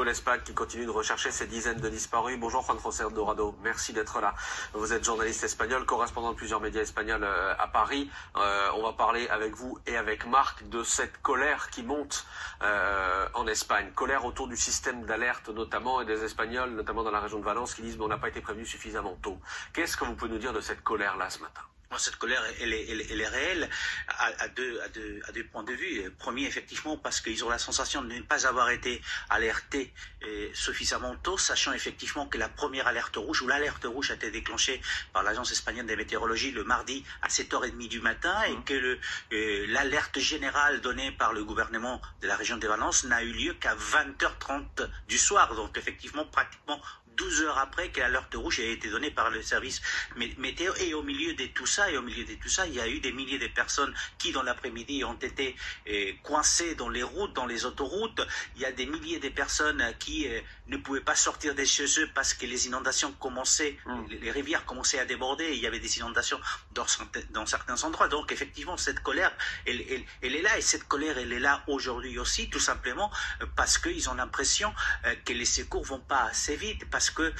l'Espagne qui continue de rechercher ces dizaines de disparus. Bonjour Juan José Dorado, merci d'être là. Vous êtes journaliste espagnol, correspondant de plusieurs médias espagnols à Paris. On va parler avec vous et avec Marc de cette colère qui monte en Espagne. Colère autour du système d'alerte notamment, et des Espagnols, notamment dans la région de Valence, qui disent on n'a pas été prévenus suffisamment tôt. Qu'est-ce que vous pouvez nous dire de cette colère-là ce matin? Cette colère, elle est réelle à deux points de vue. Premier, effectivement, parce qu'ils ont la sensation de ne pas avoir été alertés suffisamment tôt, sachant effectivement que la première alerte rouge, ou l'alerte rouge a été déclenchée par l'Agence espagnole de météorologie le mardi à 7h30 du matin, et que l'alerte générale donnée par le gouvernement de la région de Valence n'a eu lieu qu'à 20h30 du soir. Donc effectivement, pratiquement 12 heures après que l'alerte rouge a été donnée par le service météo. Et au milieu de tout ça, il y a eu des milliers de personnes qui, dans l'après-midi, ont été coincées dans les routes, dans les autoroutes. Il y a des milliers de personnes qui ne pouvaient pas sortir de chez eux parce que les inondations commençaient, les rivières commençaient à déborder. Il y avait des inondations dans certains endroits. Donc, effectivement, cette colère, elle est là. Et cette colère, elle est là aujourd'hui aussi, tout simplement parce qu'ils ont l'impression que les secours vont pas assez vite, parce que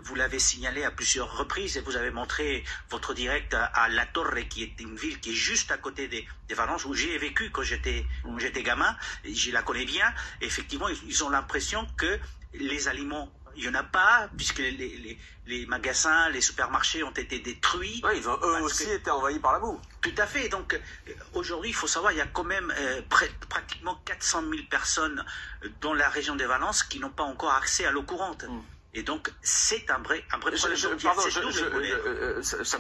vous l'avez signalé à plusieurs reprises et vous avez montré votre direct à La Torre, qui est une ville qui est juste à côté de Valence, où j'ai vécu quand j'étais gamin, je la connais bien. Et effectivement, ils ont l'impression que les aliments, il n'y en a pas, puisque les magasins, les supermarchés ont été détruits. Oui, ils ont eux aussi été envahis par la boue. Tout à fait. Donc aujourd'hui, il faut savoir, il y a quand même pratiquement 400 000 personnes dans la région de Valence qui n'ont pas encore accès à l'eau courante. Et donc, c'est un vrai problème. Ça me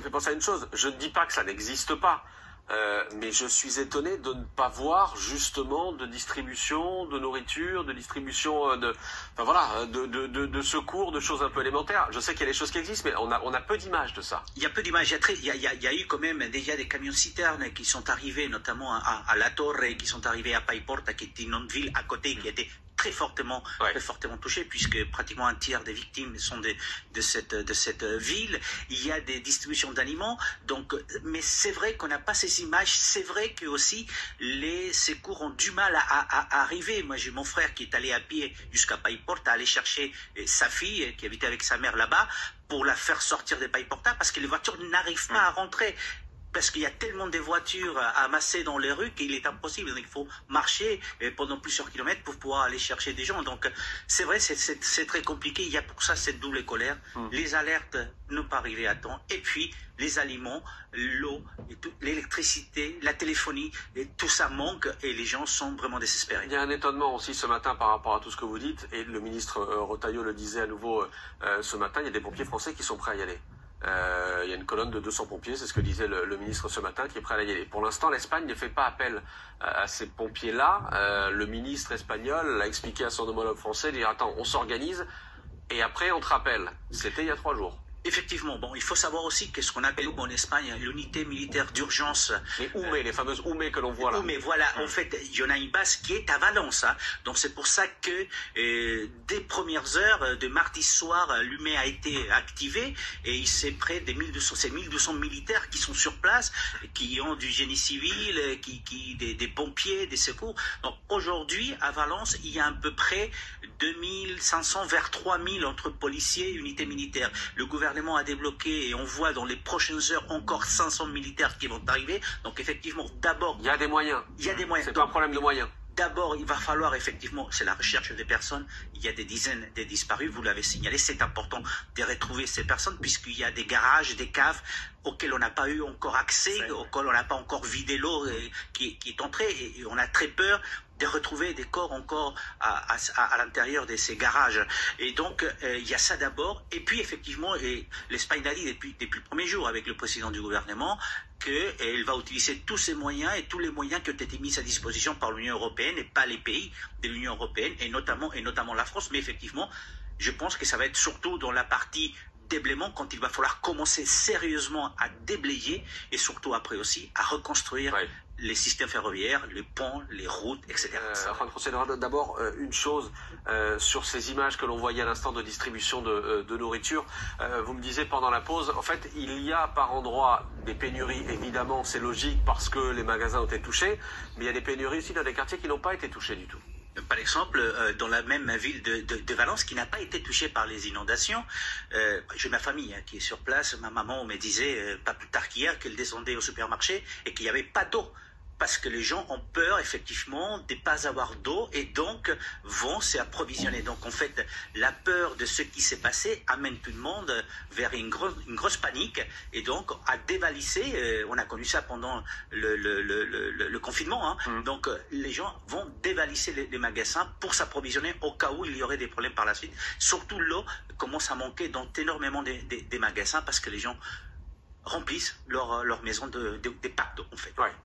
fait penser à une chose. Je ne dis pas que ça n'existe pas, mais je suis étonné de ne pas voir justement de distribution de nourriture, de distribution de secours, de choses un peu élémentaires. Je sais qu'il y a des choses qui existent, mais on a peu d'images de ça. Il y a peu d'images. Il y a eu quand même déjà des camions-citernes qui sont arrivés, notamment à La Torre, et qui sont arrivés à Paiporta, qui est une autre ville à côté, qui était très fortement touché, puisque pratiquement un tiers des victimes sont de cette ville. Il y a des distributions d'aliments, donc, mais c'est vrai qu'on n'a pas ces images. C'est vrai que aussi les secours ont du mal à arriver. Moi, j'ai mon frère qui est allé à pied jusqu'à Paiporta, aller chercher sa fille qui habitait avec sa mère là-bas, pour la faire sortir de Paiporta, parce que les voitures n'arrivent pas à rentrer. Parce qu'il y a tellement de voitures amassées dans les rues qu'il est impossible. Donc, il faut marcher pendant plusieurs kilomètres pour pouvoir aller chercher des gens. Donc, c'est vrai, c'est très compliqué. Il y a pour ça cette double colère. Les alertes ne pas arriver à temps. Et puis, les aliments, l'eau, l'électricité, la téléphonie, et tout ça manque et les gens sont vraiment désespérés. Il y a un étonnement aussi ce matin par rapport à tout ce que vous dites. Et le ministre Retailleau le disait à nouveau ce matin. Il y a des pompiers français qui sont prêts à y aller. Il y a une colonne de 200 pompiers, c'est ce que disait le ministre ce matin, qui est prêt à y aller. Pour l'instant, l'Espagne ne fait pas appel à ces pompiers-là. Le ministre espagnol l'a expliqué à son homologue français, dire attends, on s'organise et après on te rappelle. C'était il y a 3 jours. Effectivement, bon, il faut savoir aussi que ce qu'on appelle en Espagne l'unité militaire d'urgence. Les UME, les fameuses UME que l'on voit là. Mais voilà, en fait, il y en a une base qui est à Valence. Donc c'est pour ça que dès premières heures de mardi soir, l'UME a été activé et c'est près de 1200 militaires qui sont sur place, qui ont du génie civil, des pompiers, des secours. Donc aujourd'hui, à Valence, il y a à peu près 2500 vers 3000 entre policiers et unités militaires. Le gouvernement a débloqué et on voit dans les prochaines heures encore 500 militaires qui vont arriver. Donc effectivement, d'abord... Il y a des moyens. Il y a des moyens. C'est pas un problème de moyens. D'abord, il va falloir effectivement, c'est la recherche des personnes. Il y a des dizaines de disparus, vous l'avez signalé. C'est important de retrouver ces personnes puisqu'il y a des garages, des caves auxquels on n'a pas eu encore accès, auxquels on n'a pas encore vidé l'eau qui est entrée. Et on a très peur de retrouver des corps encore à l'intérieur de ces garages. Et donc, il y a ça d'abord. Et puis, effectivement, l'Espagne a dit depuis le premier jour avec le président du gouvernement qu'elle va utiliser tous ces moyens et tous les moyens qui ont été mis à disposition par l'Union européenne et pas les pays de l'Union européenne et notamment la France. Mais effectivement, je pense que ça va être surtout dans la partie déblaiement quand il va falloir commencer sérieusement à déblayer et surtout après aussi à reconstruire les systèmes ferroviaires, les ponts, les routes, etc. D'abord, une chose sur ces images que l'on voyait à l'instant de distribution de nourriture. Vous me disiez pendant la pause, en fait, il y a par endroits des pénuries, évidemment, c'est logique parce que les magasins ont été touchés, mais il y a des pénuries aussi dans des quartiers qui n'ont pas été touchés du tout. Par exemple, dans la même ville de Valence, qui n'a pas été touchée par les inondations, j'ai ma famille qui est sur place. Ma maman me disait, pas plus tard qu'hier, qu'elle descendait au supermarché et qu'il n'y avait pas d'eau. Parce que les gens ont peur, effectivement, de ne pas avoir d'eau et donc vont s'approvisionner. Donc, en fait, la peur de ce qui s'est passé amène tout le monde vers une grosse panique et donc à dévaliser. On a connu ça pendant le confinement. Hein. Donc, les gens vont dévaliser les magasins pour s'approvisionner au cas où il y aurait des problèmes par la suite. Surtout l'eau commence à manquer dans énormément des magasins parce que les gens remplissent leur maison des packs d'eau, en fait. Ouais.